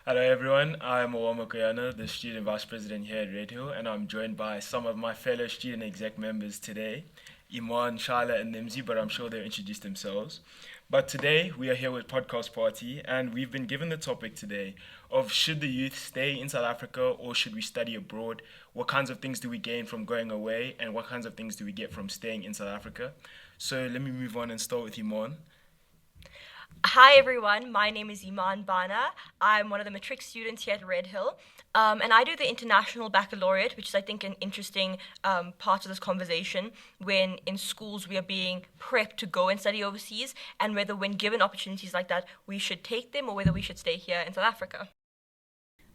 Hello everyone, I'm Owama Koyana, the Student Vice President here at Redhill, and I'm joined by some of my fellow student exec members today, Imaan, Shyla and Nimsy, but I'm sure they'll introduce themselves. But today we are here with Podcast Party, and we've been given the topic today of should the youth stay in South Africa or should we study abroad? What kinds of things do we gain from going away, and what kinds of things do we get from staying in South Africa? So let me move on and start with Imaan. Hi everyone, my name is Imaan Bhana. I'm one of the matric students here at Redhill, and I do the International Baccalaureate, which is I think an interesting part of this conversation when in schools we are being prepped to go and study overseas, and whether when given opportunities like that we should take them or whether we should stay here in South Africa.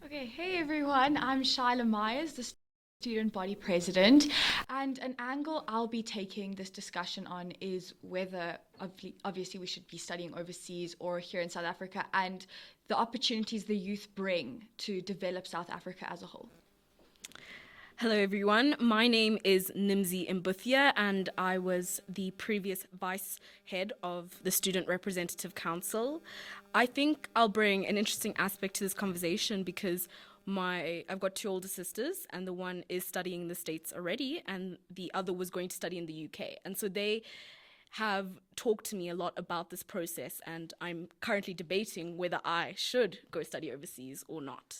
Okay, hey everyone, I'm Shyla Meyers, the student body president, and an angle I'll be taking this discussion on is whether obviously we should be studying overseas or here in South Africa, and the opportunities the youth bring to develop South Africa as a whole. Hello everyone, my name is Nimsy Mbuthia and I was the previous vice head of the Student Representative Council. I think I'll bring an interesting aspect to this conversation because I've got two older sisters, and the one is studying in the States already, and the other was going to study in the UK. And so they have talked to me a lot about this process, and I'm currently debating whether I should go study overseas or not.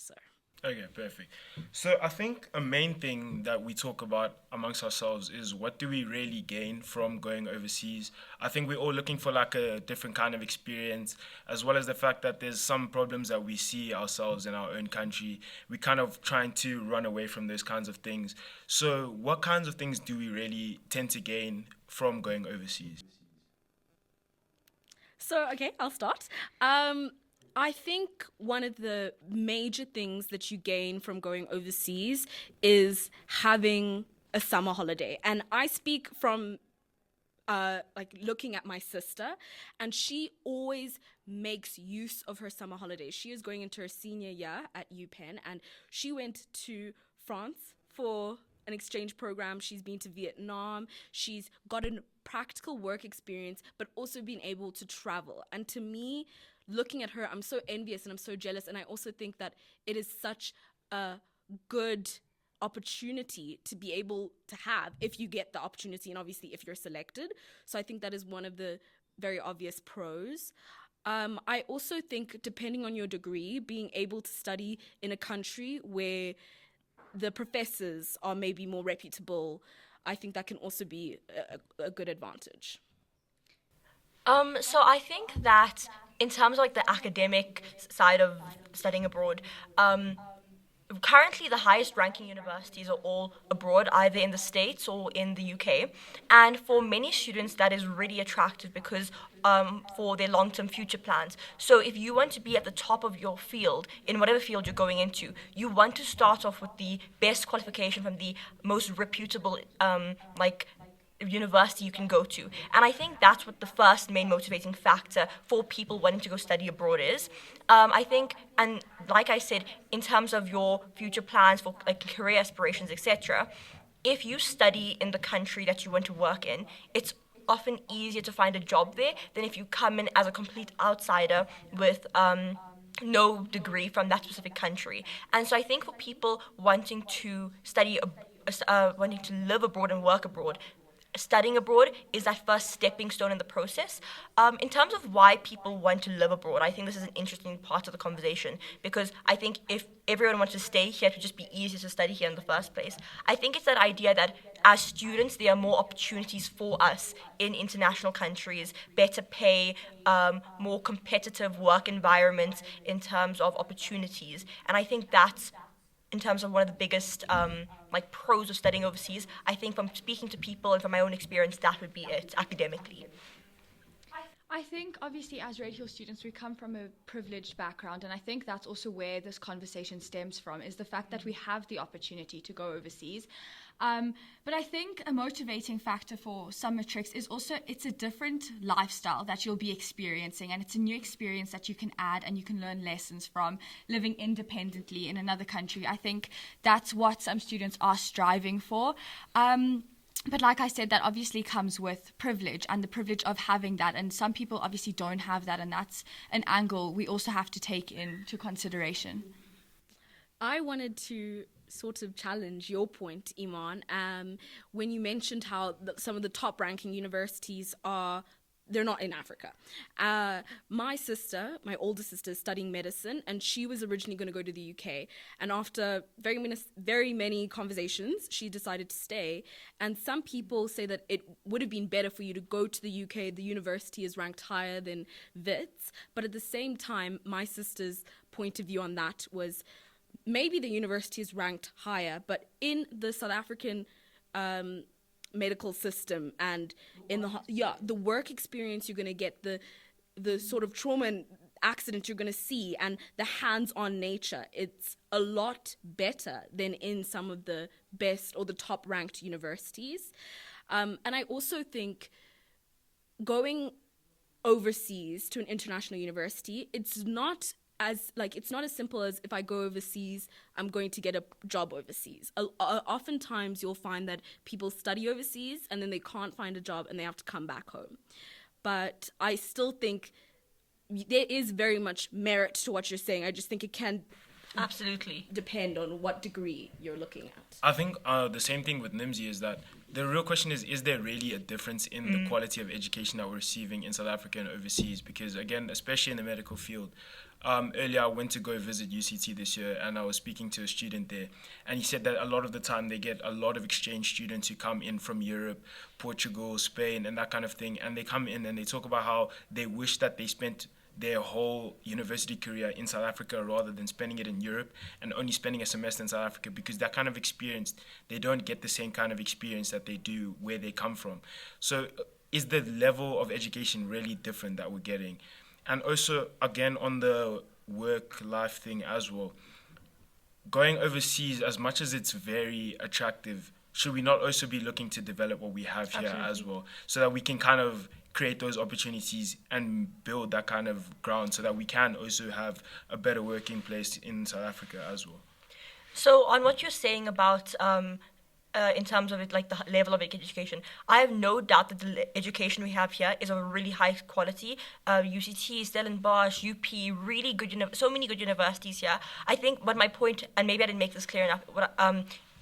Okay, perfect. So I think a main thing that we talk about amongst ourselves is what do we really gain from going overseas? I think we're all looking for like a different kind of experience, as well as the fact that there's some problems that we see ourselves in our own country. We're kind of trying to run away from those kinds of things. So what kinds of things do we really tend to gain from going overseas? So, okay, I'll start. I think one of the major things that you gain from going overseas is having a summer holiday. And I speak from looking at my sister, and she always makes use of her summer holidays. She is going into her senior year at UPenn, and she went to France for an exchange program. She's been to Vietnam. She's gotten practical work experience, but also been able to travel. And to me, looking at her, I'm so envious and I'm so jealous. And I also think that it is such a good opportunity to be able to have if you get the opportunity, and obviously if you're selected. So I think that is one of the very obvious pros. I also think, depending on your degree, being able to study in a country where the professors are maybe more reputable, I think that can also be a good advantage. So I think that in terms of like the academic side of studying abroad, currently the highest ranking universities are all abroad, either in the States or in the UK. And for many students, that is really attractive because for their long-term future plans. So if you want to be at the top of your field, in whatever field you're going into, you want to start off with the best qualification from the most reputable university you can go to. And I think that's what the first main motivating factor for people wanting to go study abroad is. I think, and like I said, in terms of your future plans for like career aspirations, etc., if you study in the country that you want to work in, it's often easier to find a job there than if you come in as a complete outsider with no degree from that specific country. And so I think for people wanting to study, wanting to live abroad and work abroad, studying abroad is that first stepping stone in the process. In terms of why people want to live abroad, I think this is an interesting part of the conversation, because I think if everyone wants to stay here, it would just be easier to study here in the first place. I think it's that idea that as students, there are more opportunities for us in international countries, better pay, more competitive work environments in terms of opportunities. And I think that's in terms of one of the biggest pros of studying overseas. I think from speaking to people and from my own experience, that would be it academically. I think, obviously, as Redhill students, we come from a privileged background, and I think that's also where this conversation stems from, is the fact that we have the opportunity to go overseas. But I think a motivating factor for some matrics is also it's a different lifestyle that you'll be experiencing, and it's a new experience that you can add and you can learn lessons from living independently in another country. I think that's what some students are striving for. But like I said, that obviously comes with privilege and the privilege of having that. And some people obviously don't have that. And that's an angle we also have to take into consideration. I wanted to sort of challenge your point, Imaan, when you mentioned how some of the top-ranking universities they're not in Africa. My older sister, is studying medicine, and she was originally going to go to the UK. And after very many conversations, she decided to stay. And some people say that it would have been better for you to go to the UK. The university is ranked higher than Wits. But at the same time, my sister's point of view on that was maybe the university is ranked higher, but in the South African medical system and in the work experience you're going to get, the sort of trauma and accident you're going to see, and the hands-on nature, it's a lot better than in some of the best or the top-ranked universities. And I also think going overseas to an international university, it's not as simple as if I go overseas, I'm going to get a job overseas. Oftentimes you'll find that people study overseas and then they can't find a job and they have to come back home. But I still think there is very much merit to what you're saying. I just think it can Absolutely depend on what degree you're looking at. I think the same thing with Nimsy is that the real question is there really a difference in the quality of education that we're receiving in South Africa and overseas? Because again, especially in the medical field, earlier I went to go visit UCT this year, and I was speaking to a student there, and he said that a lot of the time they get a lot of exchange students who come in from Europe, Portugal, Spain, and that kind of thing, and they come in and they talk about how they wish that they spent their whole university career in South Africa rather than spending it in Europe and only spending a semester in South Africa, because that kind of experience, they don't get the same kind of experience that they do where they come from. So is the level of education really different that we're getting? And also, again, on the work-life thing as well, going overseas, as much as it's very attractive, should we not also be looking to develop what we have here Absolutely. as well, so that we can kind of create those opportunities and build that kind of ground so that we can also have a better working place in South Africa as well? So on what you're saying about in terms of it, like the level of education, I have no doubt that the education we have here is of a really high quality. UCT, Stellenbosch, UP, really good, so many good universities here. I think, but my point, and maybe I didn't make this clear enough, what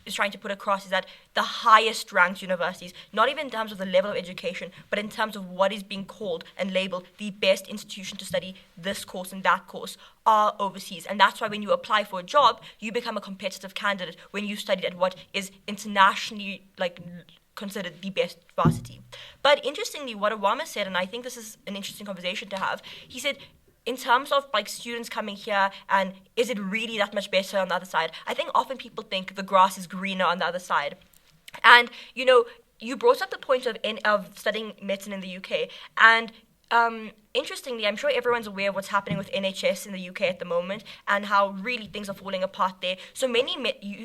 is trying to put across is that the highest ranked universities, not even in terms of the level of education, but in terms of what is being called and labeled the best institution to study this course and that course, are overseas. And that's why when you apply for a job, you become a competitive candidate when you studied at what is internationally considered the best varsity. But interestingly, what Owama said, and I think this is an interesting conversation to have, he said, in terms of students coming here, and is it really that much better on the other side? I think often people think the grass is greener on the other side. And, you brought up the point of studying medicine in the UK. And interestingly, I'm sure everyone's aware of what's happening with NHS in the UK at the moment and how really things are falling apart there. So many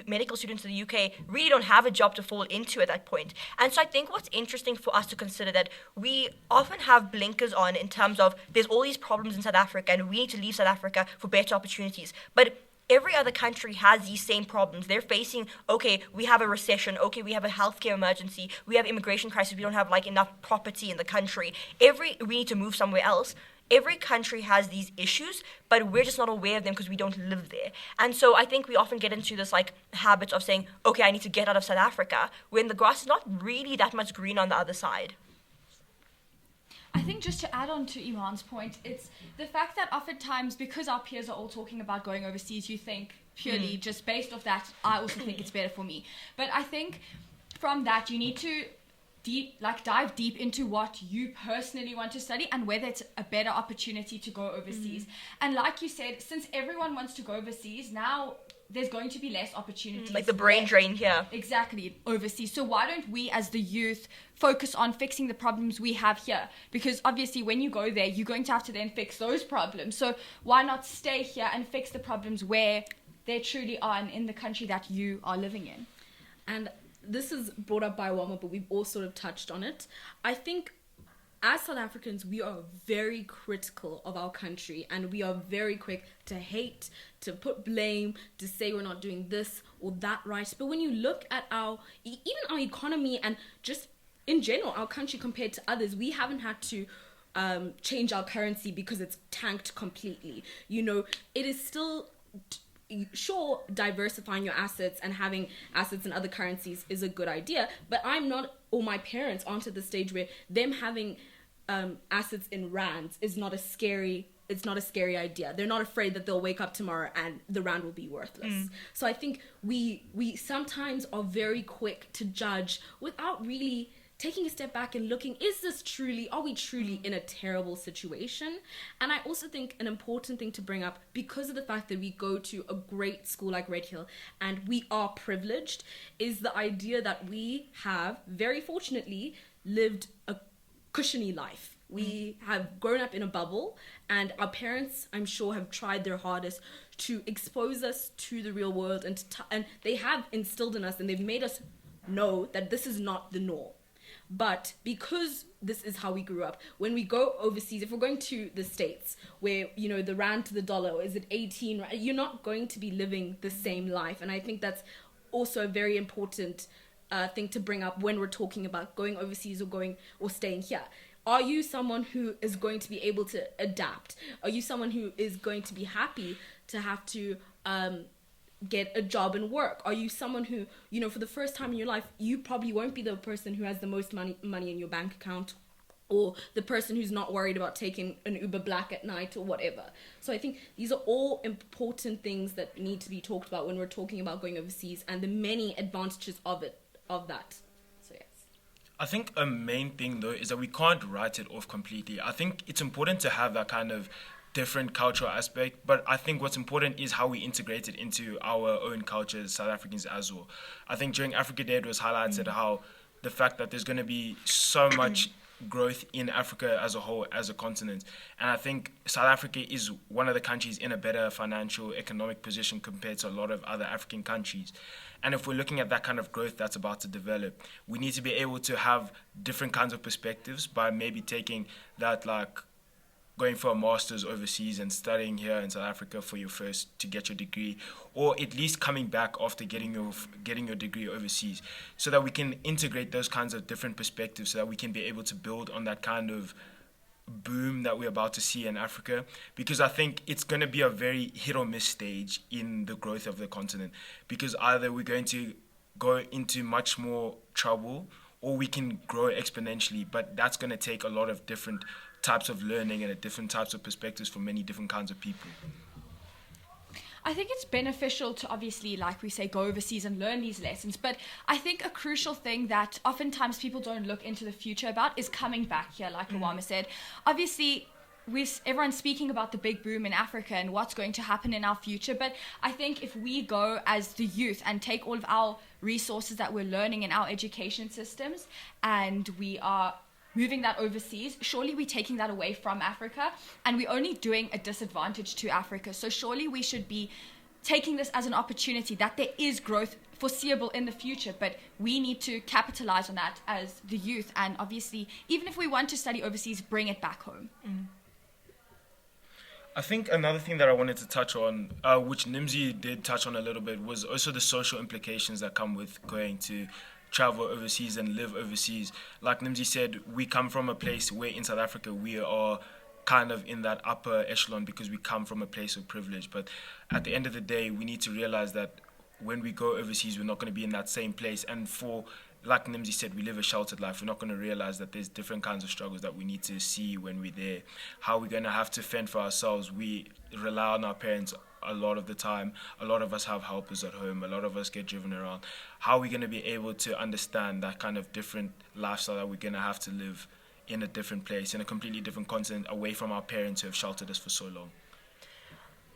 medical students in the UK really don't have a job to fall into at that point. And so I think what's interesting for us to consider that we often have blinkers on in terms of there's all these problems in South Africa and we need to leave South Africa for better opportunities. But every other country has these same problems. They're facing, okay, we have a recession, okay, we have a healthcare emergency, we have immigration crisis, we don't have enough property in the country. We need to move somewhere else. Every country has these issues, but we're just not aware of them because we don't live there. And so I think we often get into this habit of saying, okay, I need to get out of South Africa, when the grass is not really that much green on the other side. I think just to add on to Imaan's point, it's the fact that oftentimes, because our peers are all talking about going overseas, you think purely just based off that, I also think it's better for me. But I think from that, you need to dive deep into what you personally want to study and whether it's a better opportunity to go overseas. And like you said, since everyone wants to go overseas, now there's going to be less opportunities. Like the brain drain here. Exactly, overseas. So why don't we as the youth focus on fixing the problems we have here? Because obviously when you go there, you're going to have to then fix those problems. So why not stay here and fix the problems where they truly are in the country that you are living in? And this is brought up by Owama, but we've all sort of touched on it. I think as South Africans, we are very critical of our country, and we are very quick to hate, to put blame, to say we're not doing this or that right. But when you look at even our economy and just in general, our country compared to others, we haven't had to change our currency because it's tanked completely. It is still... Sure, diversifying your assets and having assets in other currencies is a good idea, but I'm not, or my parents aren't at the stage where them having assets in rands is not a scary idea. They're not afraid that they'll wake up tomorrow and the rand will be worthless. So I think we sometimes are very quick to judge without really taking a step back and looking, are we truly in a terrible situation? And I also think an important thing to bring up, because of the fact that we go to a great school like Redhill and we are privileged, is the idea that we have, very fortunately, lived a cushiony life. We have grown up in a bubble, and our parents, I'm sure, have tried their hardest to expose us to the real world, and they have instilled in us, and they've made us know that this is not the norm. But because this is how we grew up, when we go overseas, if we're going to the States where, the rand to the dollar, is it 18? You're not going to be living the same life. And I think that's also a very important thing to bring up when we're talking about going overseas or staying here. Are you someone who is going to be able to adapt? Are you someone who is going to be happy to have to get a job and work? Are you someone who, for the first time in your life, you probably won't be the person who has the most money in your bank account, or the person who's not worried about taking an Uber Black at night or whatever. So I think these are all important things that need to be talked about when we're talking about going overseas and the many advantages of that. So yes. I think a main thing, though, is that we can't write it off completely. I think it's important to have that kind of different cultural aspect, but I think what's important is how we integrate it into our own culture as South Africans as well. I think during Africa Day it was highlighted how the fact that there's going to be so much growth in Africa as a whole, as a continent, and I think South Africa is one of the countries in a better financial, economic position compared to a lot of other African countries. And if we're looking at that kind of growth that's about to develop, we need to be able to have different kinds of perspectives by maybe taking that, like going for a master's overseas and studying here in South Africa to get your degree, or at least coming back after getting your degree overseas, so that we can integrate those kinds of different perspectives, so that we can be able to build on that kind of boom that we're about to see in Africa. Because I think it's going to be a very hit or miss stage in the growth of the continent, because either we're going to go into much more trouble or we can grow exponentially, but that's going to take a lot of different types of learning and different types of perspectives from many different kinds of people. I think it's beneficial to obviously, like we say, go overseas and learn these lessons. But I think a crucial thing that oftentimes people don't look into the future about is coming back here, like Owama said. Obviously, everyone's speaking about the big boom in Africa and what's going to happen in our future. But I think if we go as the youth and take all of our resources that we're learning in our education systems and we are moving that overseas, surely we're taking that away from Africa and we're only doing a disadvantage to Africa. So surely we should be taking this as an opportunity that there is growth foreseeable in the future, but we need to capitalize on that as the youth, and obviously even if we want to study overseas, bring it back home. I think another thing that I wanted to touch on, which Nimsy did touch on a little bit, was also the social implications that come with going to travel overseas and live overseas. Like Nimsy said, we come from a place where in South Africa we are kind of in that upper echelon because we come from a place of privilege. But at the end of the day, we need to realize that when we go overseas, we're not going to be in that same place. And like Nimsy said, we live a sheltered life. We're not going to realize that there's different kinds of struggles that we need to see when we're there. How we're going to have to fend for ourselves. We rely on our parents a lot of the time. A lot of us have helpers at home. A lot of us get driven around. How are we going to be able to understand that kind of different lifestyle that we're going to have to live in a different place, in a completely different continent, away from our parents who have sheltered us for so long?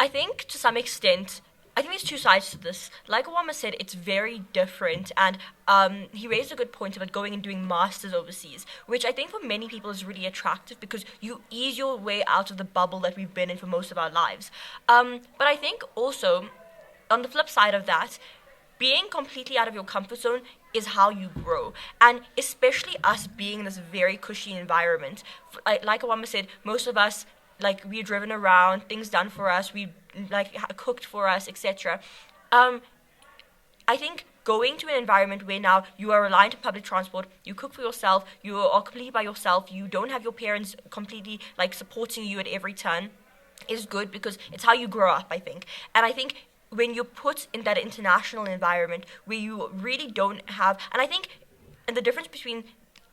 I think to some extent, I think there's two sides to this. Like Owama said, it's very different, and he raised a good point about going and doing masters overseas, which I think for many people is really attractive because you ease your way out of the bubble that we've been in for most of our lives. But I think also, on the flip side of that, being completely out of your comfort zone is how you grow. And especially us being in this very cushy environment, like Owama said, most of us, like, we're driven around, things done for us, we like cooked for us, etc. I think going to an environment where now you are reliant on public transport, you cook for yourself, you are completely by yourself, you don't have your parents completely like supporting you at every turn, is good, because it's how you grow up, I think. And I think when you're put in that international environment where you really don't have, and I think, and the difference between,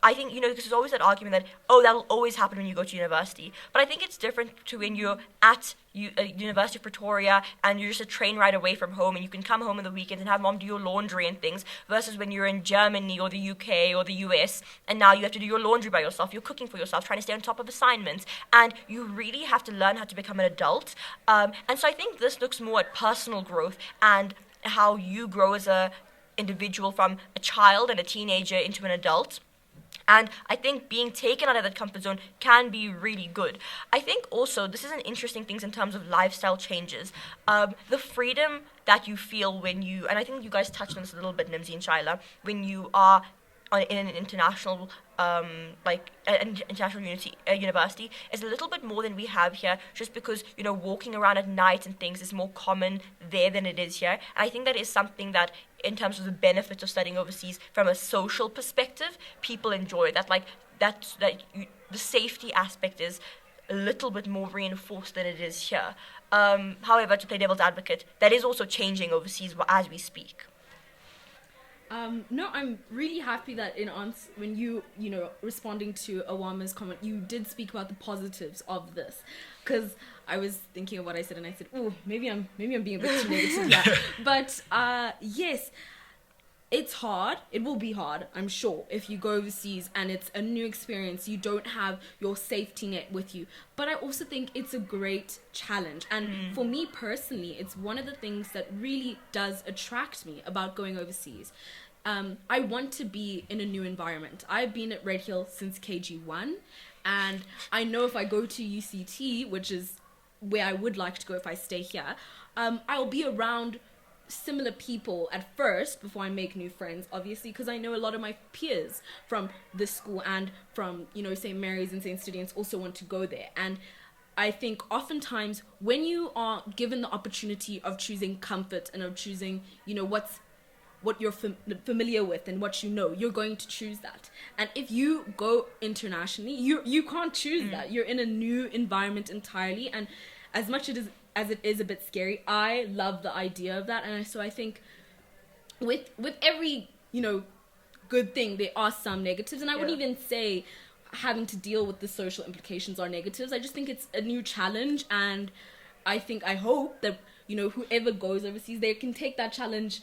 I think, because there's always that argument that, that'll always happen when you go to university. But I think it's different to when you're at University of Pretoria and you're just a train ride away from home and you can come home on the weekends and have mom do your laundry and things, versus when you're in Germany or the UK or the US and now you have to do your laundry by yourself, you're cooking for yourself, trying to stay on top of assignments, and you really have to learn how to become an adult. And so I think this looks more at personal growth and how you grow as a individual from a child and a teenager into an adult. And I think being taken out of that comfort zone can be really good. I think also this is an interesting thing in terms of lifestyle changes. The freedom that you feel when you, and I think you guys touched on this a little bit, Nimsy and Shyla, when you are in an international international university is a little bit more than we have here, just because walking around at night and things is more common there than it is here. And I think that is something that, in terms of the benefits of studying overseas from a social perspective, people enjoy that. The safety aspect is a little bit more reinforced than it is here. However, to play devil's advocate, that is also changing overseas as we speak. No, I'm really happy that when you responding to Owama's comment, you did speak about the positives of this, because I was thinking of what I said and I said, oh, maybe I'm being a bit too negative. Yeah. But yes, it's hard. It will be hard, I'm sure, if you go overseas and it's a new experience. You don't have your safety net with you. But I also think it's a great challenge. And for me personally, it's one of the things that really does attract me about going overseas. I want to be in a new environment. I've been at Redhill since KG1, and I know if I go to UCT, which is where I would like to go if I stay here, I'll be around similar people at first before I make new friends, obviously, because I know a lot of my peers from this school and from, St. Mary's and St. Stephen's also want to go there. And I think oftentimes when you are given the opportunity of choosing comfort and of choosing, what you're familiar with and what you're going to choose that. And if you go internationally, you can't choose that. You're in a new environment entirely, and as much as it is a bit scary, I love the idea of that. And so I think with every good thing, there are some negatives, and I wouldn't even say having to deal with the social implications are negatives. I just think it's a new challenge, and I hope that whoever goes overseas, they can take that challenge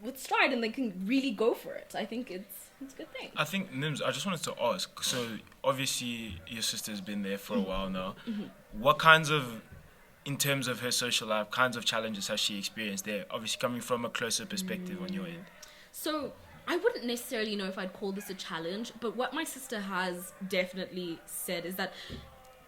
with stride and they can really go for it. I think it's a good thing. I think, Nims, I just wanted to ask, so obviously your sister's been there for a while now. What kinds of, in terms of her social life, kinds of challenges has she experienced there? Obviously coming from a closer perspective on your end. So I wouldn't necessarily know if I'd call this a challenge, but what my sister has definitely said is that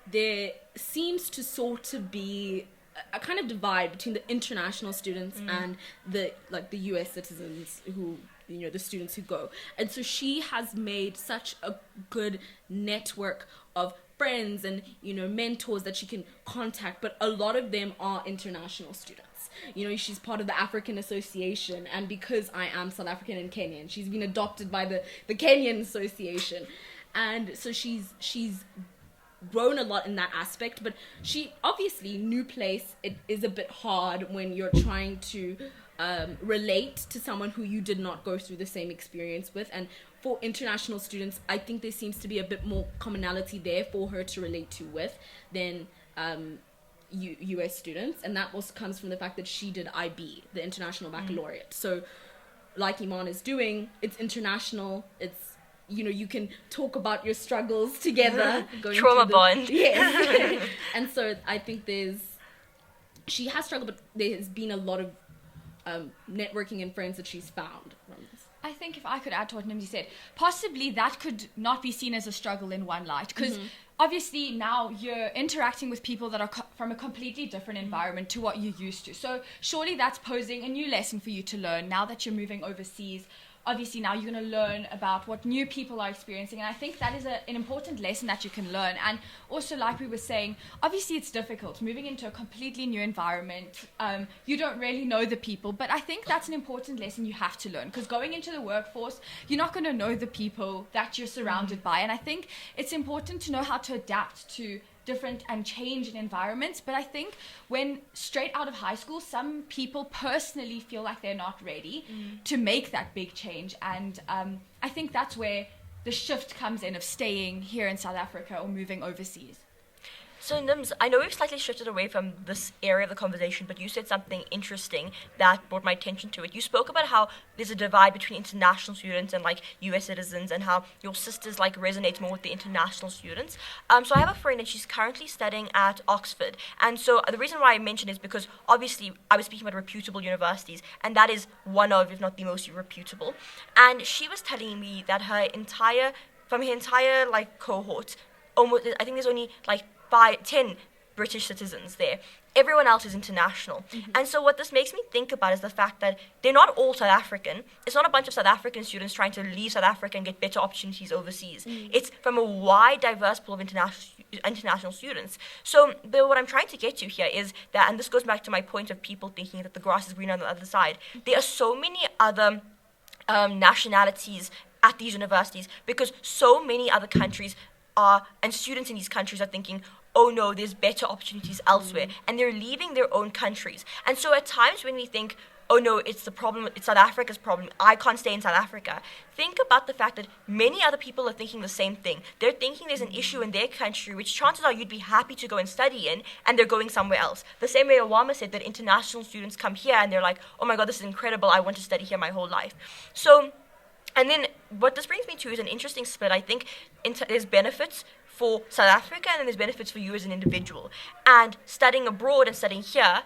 there seems to sort of be a kind of divide between the international students and the US citizens who, the students who go. And so she has made such a good network of friends and, mentors that she can contact, but a lot of them are international students. She's part of the African Association, and because I am South African and Kenyan, she's been adopted by the Kenyan Association. And so she's grown a lot in that aspect, but she obviously, new place, it is a bit hard when you're trying to relate to someone who you did not go through the same experience with. And for international students, I think there seems to be a bit more commonality there for her to relate to with than US students, and that also comes from the fact that she did IB, the International Baccalaureate. So like Imaan is doing, it's international, it's you can talk about your struggles together. Trauma bond. Yes. And so I think she has struggled, but there has been a lot of networking and friends that she's found from this. I think if I could add to what Nimsy said, possibly that could not be seen as a struggle in one light, because obviously now you're interacting with people that are from a completely different environment to what you used to. So surely that's posing a new lesson for you to learn now that you're moving overseas. Obviously now you're going to learn about what new people are experiencing, and I think that is an important lesson that you can learn. And also, like we were saying, obviously it's difficult moving into a completely new environment. You don't really know the people, but I think that's an important lesson you have to learn, because going into the workforce, you're not going to know the people that you're surrounded by, and I think it's important to know how to adapt to different and change in environments. But I think when straight out of high school, some people personally feel like they're not ready to make that big change, and I think that's where the shift comes in of staying here in South Africa or moving overseas. So Nims, I know we've slightly shifted away from this area of the conversation, but you said something interesting that brought my attention to it. You spoke about how there's a divide between international students and like US citizens, and how your sisters like resonate more with the international students. So I have a friend and she's currently studying at Oxford. And so the reason why I mentioned is because obviously I was speaking about reputable universities, and that is one of, if not the most reputable. And she was telling me that from her entire like cohort, almost, I think there's only like 10 British citizens there. Everyone else is international. And so what this makes me think about is the fact that they're not all South African. It's not a bunch of South African students trying to leave South Africa and get better opportunities overseas. It's from a wide, diverse pool of international students. So what I'm trying to get to here is that, and this goes back to my point of people thinking that the grass is greener on the other side, there are so many other nationalities at these universities, because so many other countries and students in these countries are thinking, oh no, there's better opportunities elsewhere, and they're leaving their own countries. And so at times when we think, oh no, it's the problem, it's South Africa's problem, I can't stay in South Africa, think about the fact that many other people are thinking the same thing. They're thinking there's an issue in their country which chances are you'd be happy to go and study in, and they're going somewhere else. The same way Owama said that international students come here and they're like, oh my god, this is incredible, I want to study here my whole life. So, and then what this brings me to is an interesting split. I think there's benefits for South Africa, and then there's benefits for you as an individual. And studying abroad and studying here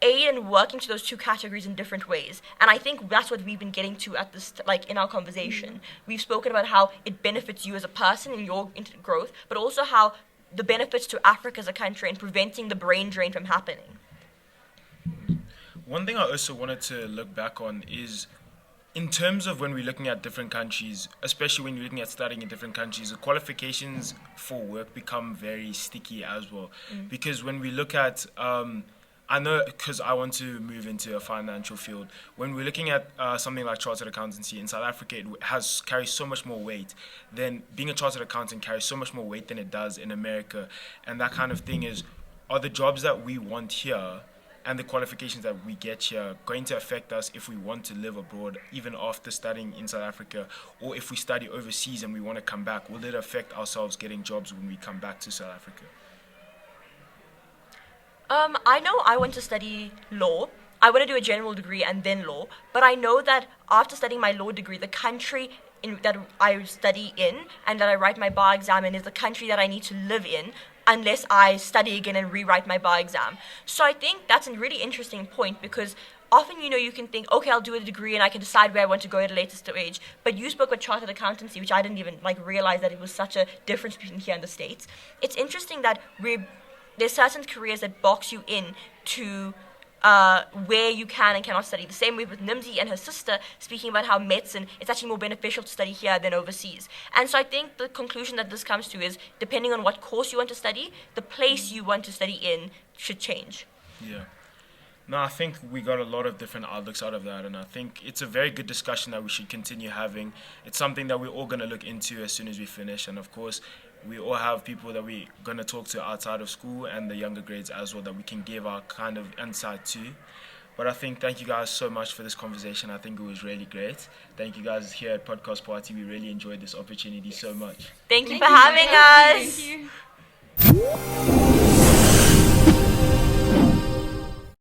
aid in working to those two categories in different ways. And I think that's what we've been getting to at this, like in our conversation. We've spoken about how it benefits you as a person in your growth, but also how the benefits to Africa as a country and preventing the brain drain from happening. One thing I also wanted to look back on is, in terms of when we're looking at different countries, especially when you're looking at studying in different countries, the qualifications for work become very sticky as well. Because when we look at, I know, because I want to move into a financial field, when we're looking at something like chartered accountancy in South Africa, it carries so much more weight. Then being a chartered accountant carries so much more weight than it does in America. And that kind of thing is, are the jobs that we want here and the qualifications that we get here going to affect us if we want to live abroad, even after studying in South Africa, or if we study overseas and we want to come back? Will it affect ourselves getting jobs when we come back to South Africa? I know I want to study law. I want to do a general degree and then law, but I know that after studying my law degree, the country that I study in and that I write my bar exam in is the country that I need to live in, unless I study again and rewrite my bar exam. So I think that's a really interesting point, because often, you can think, okay, I'll do a degree and I can decide where I want to go at a later stage. But you spoke about chartered accountancy, which I didn't even realize that it was such a difference between here and the States. It's interesting that there's certain careers that box you in to where you can and cannot study. The same way with Nimsy and her sister speaking about how medicine, it's actually more beneficial to study here than overseas. And so I think the conclusion that this comes to is, depending on what course you want to study, the place you want to study in should change. Yeah. No, I think we got a lot of different outlooks out of that, and I think it's a very good discussion that we should continue having. It's something that we're all going to look into as soon as we finish, and of course, we all have people that we're going to talk to outside of school and the younger grades as well that we can give our kind of insight to. But I think thank you guys so much for this conversation. I think it was really great. Thank you guys here at Podcast Party. We really enjoyed this opportunity so much. Thank you for having us. Thank you.